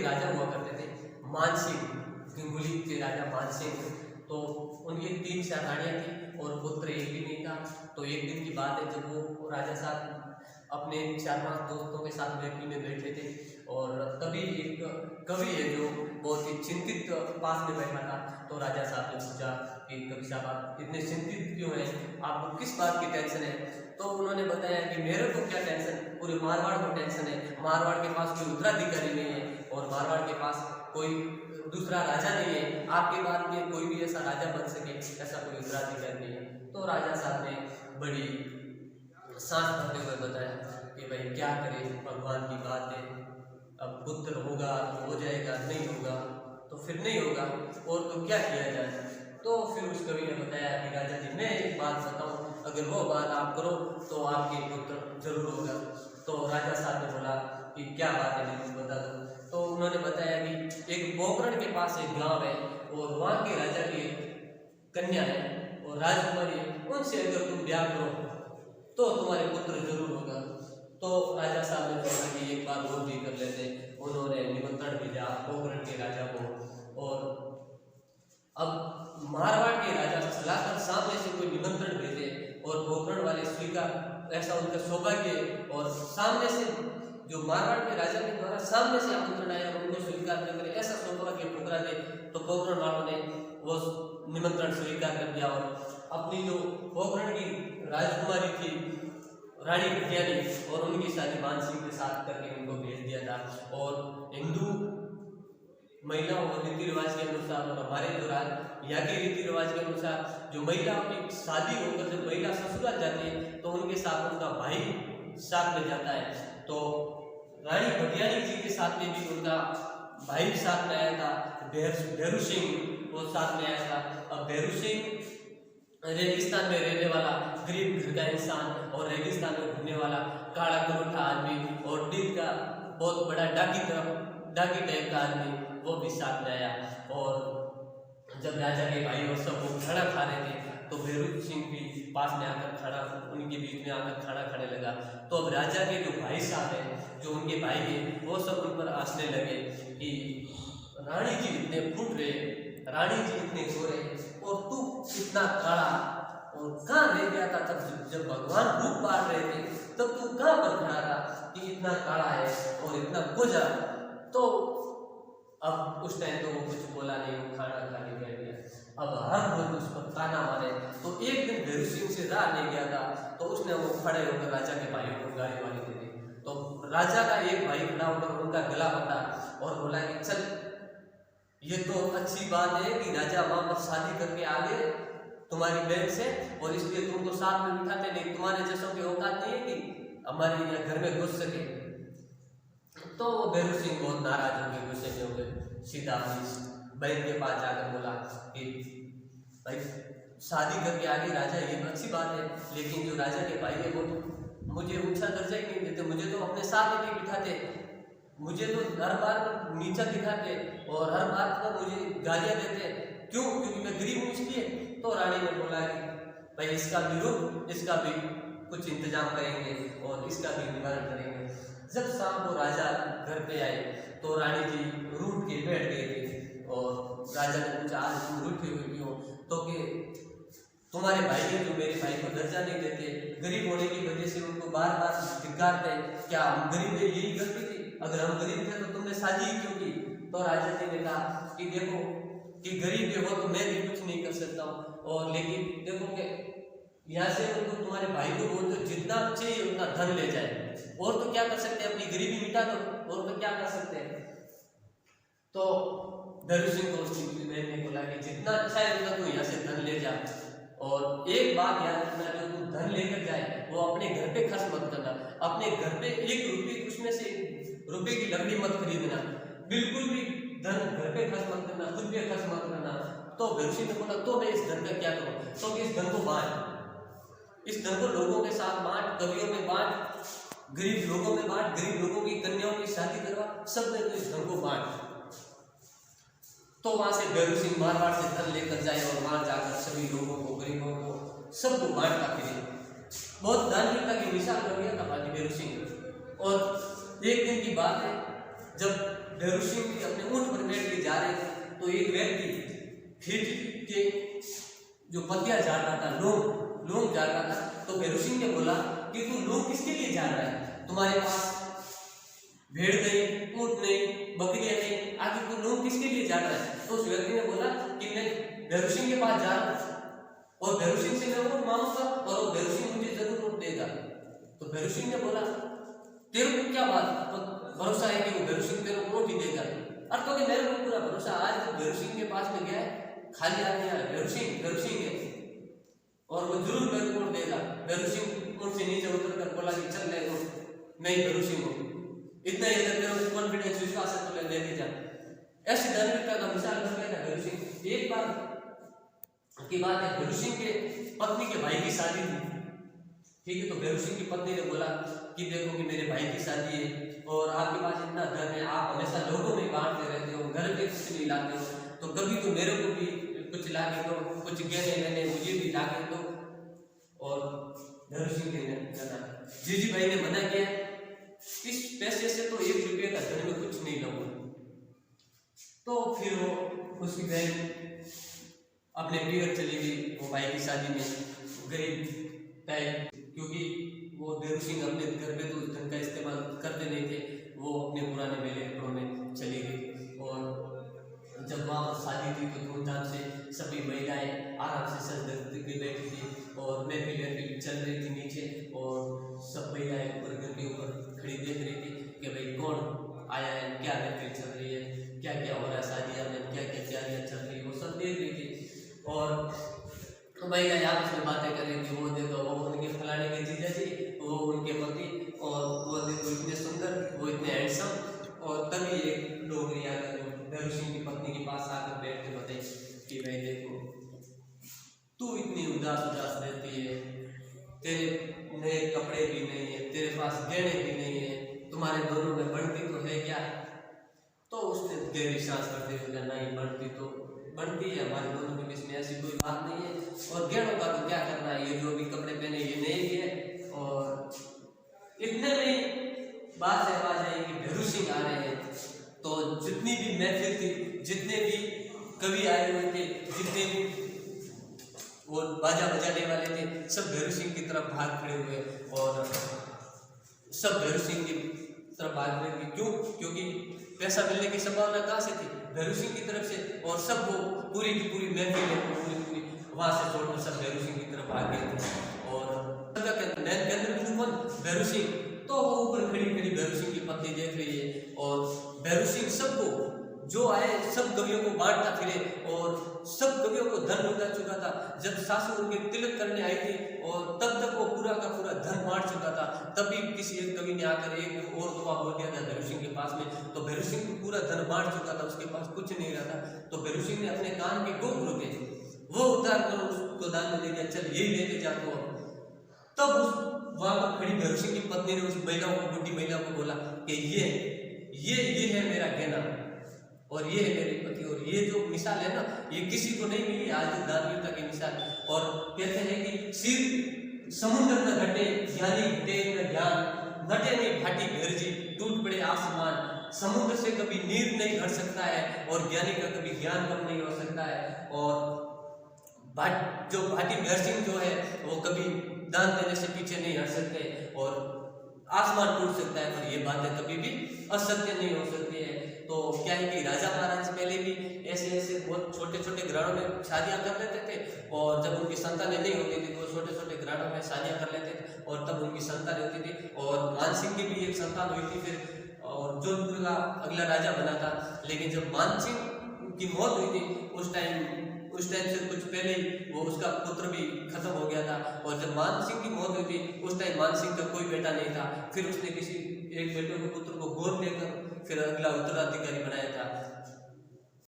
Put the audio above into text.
राजा हुआ करते थे, मानसिंह, गंगुली के राजा मानसिंह। तो उनकी 3-4 रानियाँ थी और पुत्र एक भी नहीं था। तो एक दिन की बात है जब वो राजा साहब अपने 4-5 दोस्तों के साथ महफिल में बैठे थे और तभी एक कवि है जो बहुत ही चिंतित पास में बैठा था। तो राजा साहब ने पूछा कि कवि साहब आप इतने चिंतित क्यों हैं, आपको किस बात की टेंशन है? तो उन्होंने बताया कि मेरे को क्या टेंशन, पूरे मारवाड़ को टेंशन है। मारवाड़ के पास कोई उत्तराधिकारी नहीं है और मारवाड़ के पास कोई दूसरा राजा नहीं है। आपके बाद में कोई भी ऐसा राजा बन सके ऐसा कोई उत्तराधिकारी नहीं है। तो राजा साहब ने बड़ी सांस भरते हुए बताया कि भाई क्या करें, भगवान की बात है, अब पुत्र होगा तो हो जाएगा, नहीं होगा तो फिर नहीं होगा, और तो क्या किया जाए। तो फिर उस कवि ने बताया कि राजा जी मैं एक बात बताऊं, अगर वो बात आप करो तो आपके पुत्र जरूर होगा। तो राजा साहब ने बोला कि क्या बात है, मुझे बता दो। तो उन्होंने बताया कि एक पोखरण के पास एक गांव है और वहाँ के राजा की कन्या है और राजकुमारी है, उनसे अगर तुम ब्याह करो तो तुम्हारे पुत्र जरूर होगा। तो राजा साहब ने सोचा कि एक बार और भी कर लेते। उन्होंने निमंत्रण भेजा पोखरण के राजा को और अब मारवाड़ के राजा सलाहकार सामने से कोई निमंत्रण भेजे और पोखरण वाले स्वीकार, ऐसा उनका सौभाग्य, और सामने से जो मारवाड़ के राजा के द्वारा सामने से आमंत्रण आया उनको स्वीकार न करे, ऐसा सौभाग्य ठुकरा दे। तो पोखरण वालों ने वो निमंत्रण स्वीकार कर दिया और अपनी जो पोखरण की राजकुमारी थी रानी भटियानी और उनकी शादी मानसिंह के साथ करके उनको भेज दिया था। और हिंदू महिलाओं और रीति रिवाज के अनुसार और हमारे जो यहाँ के रीति रिवाज के अनुसार जो महिलाओं की शादी होकर जब महिला ससुराल जाती है तो उनके साथ उनका भाई साथ में जाता है। तो रानी भटियानी जी के साथ में भी उनका भाई साथ में आया था, भैरू सिंह वो साथ में आया था। अब भैरू सिंह रेगिस्तान में रहने वाला गरीब घर का इंसान और रेगिस्तान में घूमने वाला काला करोठा आदमी और दिल का बहुत बड़ा डाकी टाइप का आदमी, वो भी साथ में आया। और जब राजा के भाई और सब वो खाना खा रहे थे तो भैरू सिंह भी पास में आकर खड़ा, उनके बीच में आकर खाना खाने लगा। तो अब राजा के जो भाई साहब हैं, जो उनके भाई हैं, वो सब उन पर हंसने लगे कि रानी जी इतने फूट रहे, रानी जी इतने गोरे और तू इतना काला, और कहाँ रह गया था तब जब भगवान रूप बांट रहे थे, तब तू कहाँ पर खड़ा था कि इतना काला है और इतना गोजा। तो अब उस टाइम तो वो कुछ बोला नहीं, वो खाना खाने बैठ गया। अब हर रोज उस पर ताना मारे। तो एक दिन भैरू सिंह से रहा नहीं गया था तो उसने वो खड़े होकर राजा के भाई को गाली वाली दे दी। तो राजा का एक भाई खड़ा होकर उनका गला पकड़ा और बोला कि चल, ये तो अच्छी बात है कि राजा वहां पर शादी करके आ गए तुम्हारी बहन से और इसलिए तुमको साथ में बिठाते, नहीं तुम्हारे जैसों की औकात नहीं है कि हमारे यहाँ घर में घुस सके। तो वो भैरू सिंह बहुत नाराज हो गए, गुस्से में हो गए, सीधा अपनी बहन के पास जाकर बोला कि भाई शादी करके आ गई राजा, ये अच्छी बात है, लेकिन जो राजा के भाई है वो तो मुझे ऊंचा दर्जा ही नहीं देते, मुझे तो अपने साथ ही नहीं बिठाते, मुझे तो हर बार नीचा दिखाते और हर बात पर मुझे गालियां देते। क्यों? क्योंकि मैं गरीब हूँ इसलिए। तो रानी ने बोला कि भाई इसका भी रुक, इसका भी कुछ इंतजाम करेंगे और इसका भी निवारण करेंगे। जब शाम को राजा घर पे आए तो रानी जी रूठ के बैठ गए थे और राजा ने पूछा आज तुम रूठे हुए क्यों? तो कि तुम्हारे भाई है जो मेरे भाई को दर्जा नहीं देते, गरीब होने की वजह से उनको बार बार धिक्कारते हैं, क्या हम गरीब है यही गलती थी? अगर हम गरीब थे तो तुमने शादी ही क्यों की? तो राजा जी ने कहा कि देखो कि गरीब है वो तो मैं भी कुछ नहीं कर सकता हूँ, और लेकिन देखो कि यहाँ से उनको तुम्हारे भाई को बोल दो जितना चाहिए उतना धन ले जाए, और तो क्या कर सकते हैं, अपनी गरीबी मिटा दो, और तो क्या कर सकते हैं। तो भैरू सिंह को उसकी बहन ने बोला कि जितना अच्छा है उतना तू यहाँ से धन ले जा, और एक बात याद रखना, जो तू धन लेकर जाए वो अपने घर पे खर्च मत करना, अपने घर पे 1 रुपये उसमें से रुपए की लकड़ी मत खरीदना, बिल्कुल भी धन घर पे खर्च मत करना, खुद पे खर्च मत करना। तो भैरू सिंह ने बोला तो मैं इस धन का क्या करूँ? तो इस धन को बांट, इस धन को लोगों के साथ बांट, कवियों में बांट, गरीब लोगों में बांट, गरीब लोगों की कन्याओं की शादी करवा, सब में तो इस धन को बांट। तो वहां से भैरू सिंह मारवाड़ से धन लेकर जाए और वहां जाकर सभी लोगों को, गरीबों को, सबको बांटता फिरे। बहुत दानवीरता की मिसाल बन गया था भाई भैरू सिंह। और एक दिन की बात है जब भैरव सिंह अपने ऊंट पर बैठ के जा रहे थे, तो एक व्यक्ति खेत के जो पत्तियां झाड़ रहा था, लोम झाड़ रहा था। तो भैरव सिंह ने बोला कि तू लोम किसके लिए झाड़ रहा है? तुम्हारे पास भेड़ नहीं, ऊंट नहीं, बकरियां नहीं, आखिर तू लोम किसके लिए झाड़ रहा है? तो उस व्यक्ति ने बोला कि मैं भैरव सिंह के पास जा रहा हूं और भैरव सिंह से मैं वोट मांगूंगा और वो भैरव सिंह मुझे जरूर वोट देगा। तो भैरव सिंह ने बोला तेरे को क्या बात भरोसा है कि वो भैरव सिंह तेरे को वोट ही देगा? और तो कि मेरे को पूरा भरोसा, आज तक भैरव सिंह के पास में गया है, खाली आदमी आया, भैरव सिंह है और वो जरूर मेरे को वोट देगा। भैरव सिंह ऊंट से नीचे उतर कर बोला कि चल ले मैं ही भैरव सिंह हूँ, इतना ही तेरे कॉन्फिडेंस विश्वास है तो लेके जा। ऐसी दानवीरता का मिसाल बन गया था भैरव सिंह। एक बार की बात है, भैरव सिंह के पत्नी के भाई की शादी थी, ठीक है। तो भैरव सिंह की पत्नी ने बोला कि देखो कि मेरे भाई की शादी है और आपके पास इतना धन है, आप हमेशा लोगों में बांटते रहते हो, घर पे कुछ नहीं लाते हो, तो कभी तो मेरे को भी कुछ ला के दो, कुछ गहने वहने मुझे भी ला के दो। और भैरव सिंह ने जीजी भाई ने मना किया, इस पैसे से तो 1 रुपये का धन में कुछ नहीं लूंगा। तो फिर वो उसकी बहन अपने पीर चली गई, वो भाई की शादी में गरीब टाइप, क्योंकि वो भैरव सिंह अपने घर में तो उस धन का इस्तेमाल करते नहीं थे, वो अपने पुराने मेले कपड़ों में चली गई। और जब वहाँ पर शादी थी तो धूमधाम से सभी महिलाएं आराम से सज धज के बैठी थी और महफिल चल रही थी नीचे, और सब महिलाएं ऊपर घर के ऊपर खड़ी देख रही थी कि भाई कौन आया है, क्या महफिल चल रही है, क्या क्या हो रहा है, शादियाँ में क्या क्या तैयारियाँ चल रही है, वो सब देख रही थी। और महिलाएं आपस में बातें कर रही थी, वो देखो वो उनके फलाने के जीजा जी, वो उनके पति, और वो देखो इतने सुंदर, वो इतने हैंडसम। और तभी एक लोग आकर भैरव सिंह की पत्नी के पास आकर बैठ के बताई कि भाई देखो तू इतनी उदास रहती है, तेरे नए कपड़े भी नहीं है, तेरे पास गहने भी नहीं है, तुम्हारे दोनों में बढ़ती तो है क्या? तो उसने गहरी सांस करते हुए कहा नहीं, बढ़ती तो बढ़ती है, हमारे दोनों के बीच में ऐसी कोई बात नहीं है, और गहनों का तो क्या करना है, ये जो भी कपड़े पहने ये नए ही है। और इतने में बात है आ जाए कि भैरव सिंह आ रहे हैं। तो जितनी भी महफिल थी, जितने भी कवि आए हुए थे, जितने भी वो बाजा बजाने वाले थे, सब भैरव सिंह की तरफ भाग खड़े हुए और सब भैरव सिंह की तरफ भाग रहे थे। क्यों? क्योंकि पैसा मिलने की संभावना कहाँ से थी? भैरव सिंह की तरफ से। और सब वो पूरी की पूरी महफिल पूरी वहां से छोड़कर सब भैरव सिंह की तरफ आ गए थे। और केंद्र बिंदु कौन? भैरव सिंह। तो वो ऊपर खड़ी भैरव सिंह की पत्नी देख रही है और भैरव सिंह सबको जो आए सब कवियों को बांटता फिरे और सब कवियों को धन लुटा चुका था। जब सासू उनके तिलक करने आई थी और तब तक वो पूरा का पूरा धन बांट चुका था, तभी किसी एक कवि ने आकर एक और दुआ बोल दिया था भैरव सिंह के पास में। तो भैरव सिंह को पूरा धन बांट चुका था, उसके पास कुछ नहीं रहा था। तो भैरव सिंह ने अपने कान के गोखरू थे वो उतार कर उसको दान में दे दिया, चल यही लेके जाते हो। तब उस वहां पर खड़ी भैरव सिंह की पत्नी ने उस महिलाओं को, बुढ़ी महिला को बोला कि ये है मेरा गहना और ये है मेरे पति, और ये जो मिसाल है ना ये किसी को नहीं मिली आज दानवीरता की मिसाल। और कहते हैं कि सिर समुद्र न घटे ज्ञानी घटे न ज्ञान, घटे नहीं भाटी भेरजी टूट पड़े आसमान। समुद्र से कभी नीर नहीं घट सकता है और ज्ञानी का कभी ज्ञान कम नहीं हो सकता है। और जो भाटी भेर सिंह जो है वो कभी दान देने से पीछे नहीं हट सकते और आसमान टूट सकता है पर ये बातें कभी भी असत्य नहीं हो सकती है। तो क्या है कि राजा महाराज पहले भी ऐसे बहुत छोटे छोटे ग्रामों में शादियां कर लेते थे और जब उनकी संतानें नहीं होती थी तो छोटे छोटे ग्रामों में शादियां कर लेते थे और तब उनकी संतान होती थी। और मान सिंह की भी एक संतान हुई थी फिर, और जोधपुर का अगला राजा बना था। लेकिन जब मान सिंह की मौत हुई थी उस टाइम से कुछ पहले वो उसका पुत्र भी खत्म हो गया था। और जब मान सिंह की मौत हुई थी उस टाइम मान सिंह का कोई बेटा नहीं था। फिर उसने किसी एक बेटे को पुत्र को गोद लेकर फिर अगला उत्तराधिकारी बनाया था।